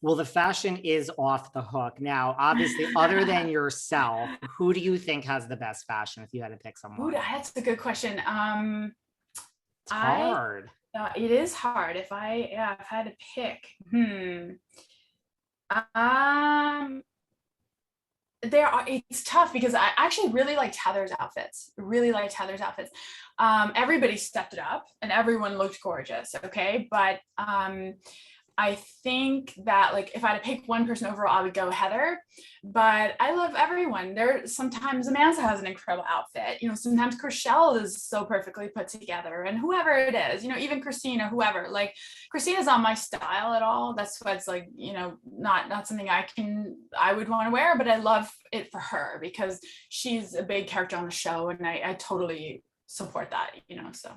Well, the fashion is off the hook. Now, obviously, other than yourself, who do you think has the best fashion if you had to pick Ooh, someone? that's a good question. It's I hard. It is hard if if I had to pick. Um, it's tough because I actually really liked Heather's outfits. Really liked Heather's outfits. Everybody stepped it up and everyone looked gorgeous. Okay, but I think that like if I had to pick one person overall, I would go Heather. But I love everyone. There sometimes Amanda has an incredible outfit. You know, sometimes Chrishell is so perfectly put together, and whoever it is, you know, even Christina, whoever. Like Christina's not my style at all. That's why it's like, you know, not something I would want to wear, but I love it for her because she's a big character on the show, and I totally support that, you know. So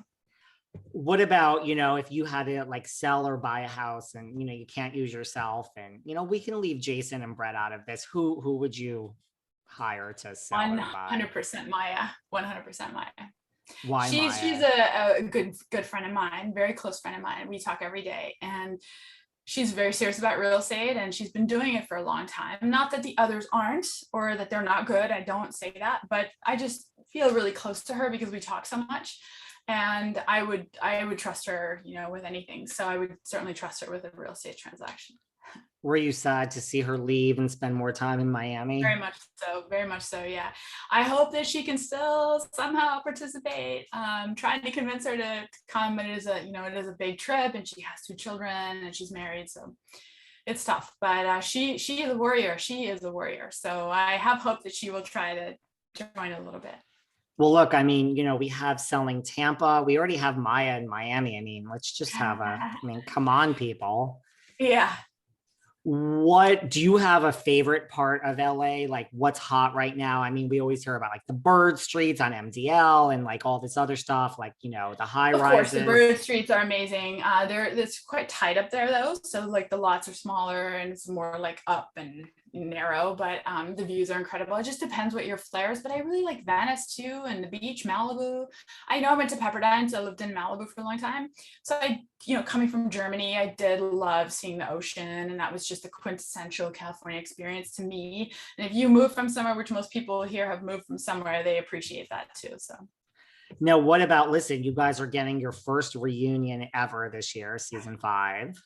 What about, if you had to like sell or buy a house and, you can't use yourself and, we can leave Jason and Brett out of this. Who would you hire to sell or buy? 100% Maya. 100% Maya. Why She's Maya? a good friend of mine, very close friend of mine. We talk every day, and she's very serious about real estate, and she's been doing it for a long time. Not that the others aren't, or that they're not good. I don't say that, but I just feel really close to her because we talk so much, and I would trust her, you know, with anything. So I would certainly trust her with a real estate transaction. Were you sad to see her leave and spend more time in Miami? Very much so, yeah. I hope that she can still somehow participate. Trying to convince her to come, but it is a big trip, and she has 2 children, and she's married, so it's tough. But she is a warrior. She is a warrior. So I have hope that she will try to join a little bit. Well, look, I mean, we have selling Tampa. We already have Maya in Miami. I mean, let's just come on, people. Yeah. What do you have a favorite part of LA? Like what's hot right now? I mean, we always hear about like the bird streets on MDL and like all this other stuff, like, the high Of course, the rises. bird streets are amazing. It's quite tight up there though, so like the lots are smaller and it's more like up and narrow, but the views are incredible. It just depends what your flair is, but I really like Venice too, and the beach, Malibu. I know I went to Pepperdine, so I lived in Malibu for a long time. So coming from Germany, I did love seeing the ocean, and that was just a quintessential California experience to me. And if you move from somewhere, which most people here have moved from somewhere, they appreciate that too. So now, what about, listen, you guys are getting your first reunion ever this year, season 5.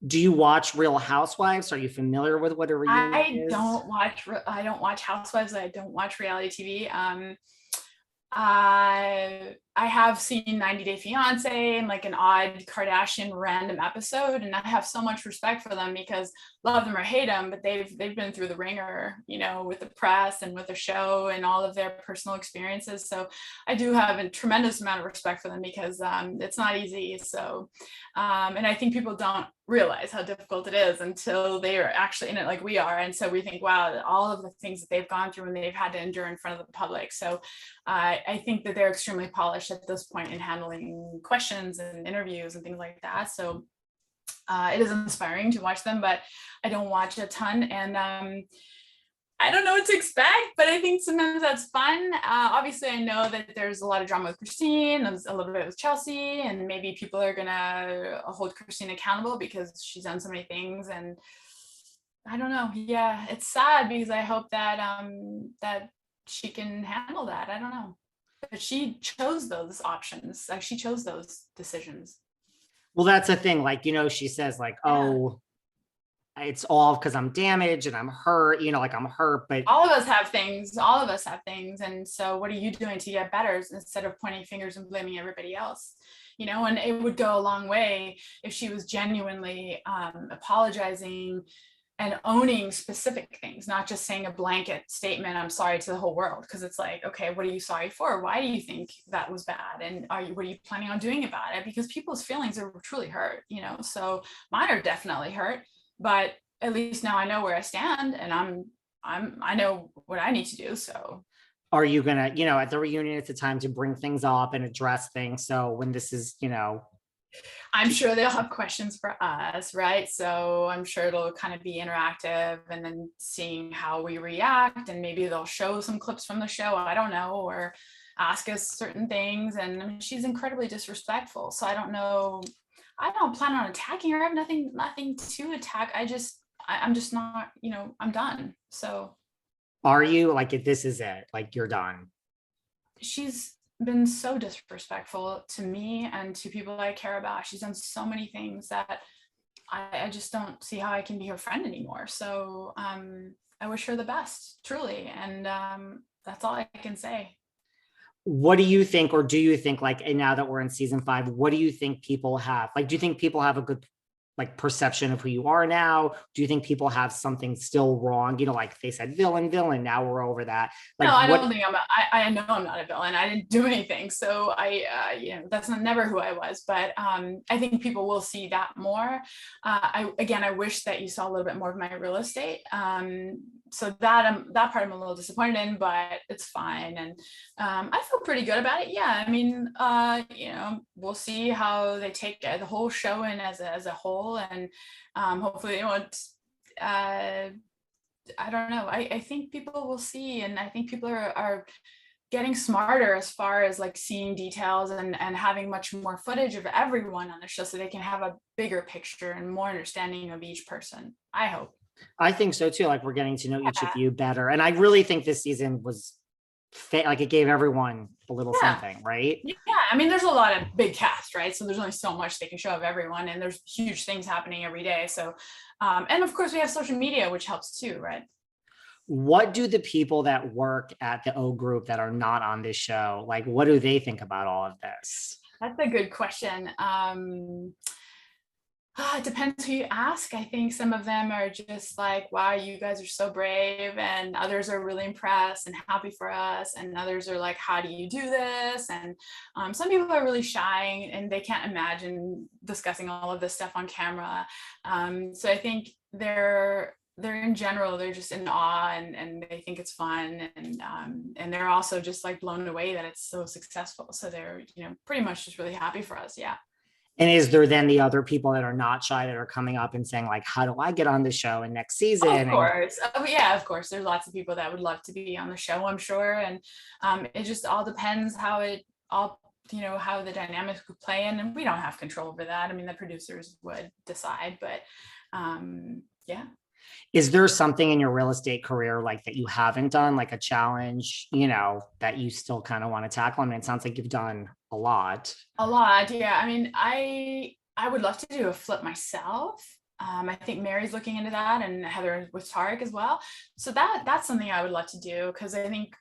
Do you watch Real Housewives? Are you familiar with what a reunion is? I don't watch Housewives. I don't watch reality TV. I have seen 90 Day Fiance and like an odd Kardashian random episode, and I have so much respect for them because love them or hate them, but they've been through the ringer, you know, with the press and with the show and all of their personal experiences. So I do have a tremendous amount of respect for them because it's not easy. So and I think people don't realize how difficult it is until they are actually in it like we are. And so we think, wow, all of the things that they've gone through and they've had to endure in front of the public. So I think that they're extremely polished at this point in handling questions and interviews and things like that. So it is inspiring to watch them, but I don't watch a ton, and I don't know what to expect, but I think sometimes that's fun. Obviously, I know that there's a lot of drama with Christine, and a little bit with Chelsea, and maybe people are gonna hold Christine accountable because she's done so many things. And I don't know. Yeah, it's sad because I hope that that she can handle that. I don't know, but she chose those options. Like she chose those decisions. Well, that's the thing. Like, she says like, oh, it's all because I'm damaged and I'm hurt, like I'm hurt, but all of us have things. And so what are you doing to get better instead of pointing fingers and blaming everybody else? And it would go a long way if she was genuinely apologizing and owning specific things, not just saying a blanket statement, I'm sorry, to the whole world. Because it's like, okay, what are you sorry for? Why do you think that was bad? And what are you planning on doing about it? Because people's feelings are truly hurt, so mine are definitely hurt. But at least now I know where I stand, and I know what I need to do. So are you gonna, at the reunion, it's a time to bring things up and address things. So when this is, I'm sure they'll have questions for us, right? So I'm sure it'll kind of be interactive, and then seeing how we react, and maybe they'll show some clips from the show, I don't know, or ask us certain things. And I mean, she's incredibly disrespectful, so I don't know I don't plan on attacking her. I have nothing to attack. I'm just not, I'm done. So Are you like, if this is it, like you're done? she's been so disrespectful to me and to people I care about. She's done so many things that I just don't see how I can be her friend anymore. So I wish her the best, truly. And that's all I can say. What do you think, or do you think, like, and now that we're in season 5, what do you think people have? Like, do you think people have a good like perception of who you are now? Do you think people have something still wrong? You know, like they said, villain. Now we're over that. Like, No, I what? don't think I know I'm not a villain. I didn't do anything. So that's never who I was. But I think people will see that more. I wish that you saw a little bit more of my real estate. So that part I'm a little disappointed in, but it's fine. And I feel pretty good about it. Yeah, I mean, we'll see how they take the whole show in as a whole, and hopefully they won't. I don't know. I think people will see, and I think people are getting smarter as far as like seeing details and having much more footage of everyone on the show, so they can have a bigger picture and more understanding of each person. I hope. I think so too. Like, we're getting to know each of you better, and I really think this season was like it gave everyone a little something, right? Yeah, I mean, there's a lot of big cast, right? So there's only so much they can show of everyone, and there's huge things happening every day. So, and of course we have social media, which helps too, right? What do the people that work at the O Group that are not on this show, like, what do they think about all of this? That's a good question. It depends who you ask. I think some of them are just like, wow, you guys are so brave. And others are really impressed and happy for us. And others are like, how do you do this? And some people are really shy and they can't imagine discussing all of this stuff on camera. So I think they're in general, they're just in awe and they think it's fun. And they're also just like blown away that it's so successful. So they're, pretty much just really happy for us. Yeah. And is there then the other people that are not shy that are coming up and saying, like, how do I get on the show in next season? Of course. Oh, yeah, of course. There's lots of people that would love to be on the show, I'm sure. And it just all depends how how the dynamics could play in. And we don't have control over that. I mean, the producers would decide, but yeah. Is there something in your real estate career like that you haven't done, like a challenge, that you still kind of want to tackle? I mean, it sounds like you've done a lot. Yeah. I mean, I would love to do a flip myself. I think Mary's looking into that, and Heather with Tarek as well. So that's something I would love to do, because I think,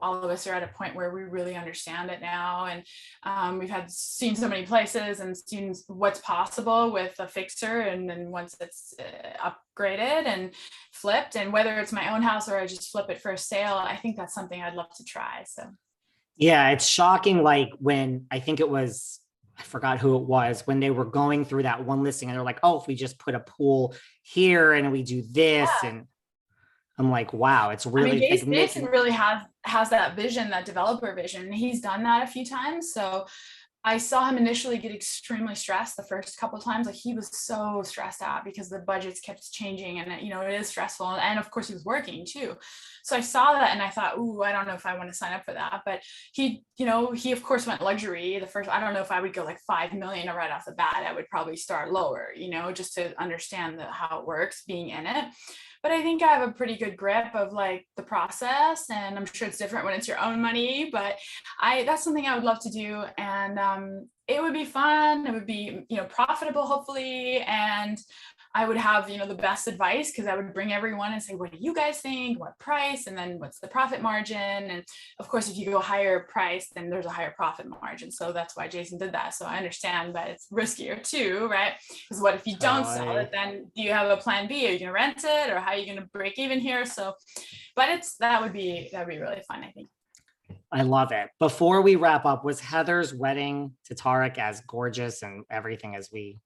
all of us are at a point where we really understand it now. And we've seen so many places and seen what's possible with a fixer. And then once it's upgraded and flipped, and whether it's my own house or I just flip it for a sale, I think that's something I'd love to try. So. Yeah, it's shocking. Like, when I think it was, I forgot who it was, when they were going through that one listing and they're like, oh, if we just put a pool here and we do this. Yeah. And I'm like, wow, it's really, I mean, Jason really has that vision, that developer vision. He's done that a few times. So I saw him initially get extremely stressed the first couple of times. Like, he was so stressed out because the budgets kept changing, and it is stressful. And of course he was working too. So I saw that and I thought, ooh, I don't know if I want to sign up for that. But he of course went luxury. I don't know if I would go like 5 million right off the bat. I would probably start lower, just to understand how it works being in it. But I think I have a pretty good grip of like the process, and I'm sure it's different when it's your own money, but that's something I would love to do. And it would be fun. It would be, profitable, hopefully. And I would have, the best advice, because I would bring everyone and say, what do you guys think? What price? And then what's the profit margin? And of course, if you go higher price, then there's a higher profit margin. So that's why Jason did that. So I understand that it's riskier too, right? Because what if you don't sell it? Then do you have a plan B? Are you going to rent it, or how are you going to break even here? So, but that would be really fun, I think. I love it. Before we wrap up, was Heather's wedding to Tarek as gorgeous and everything as we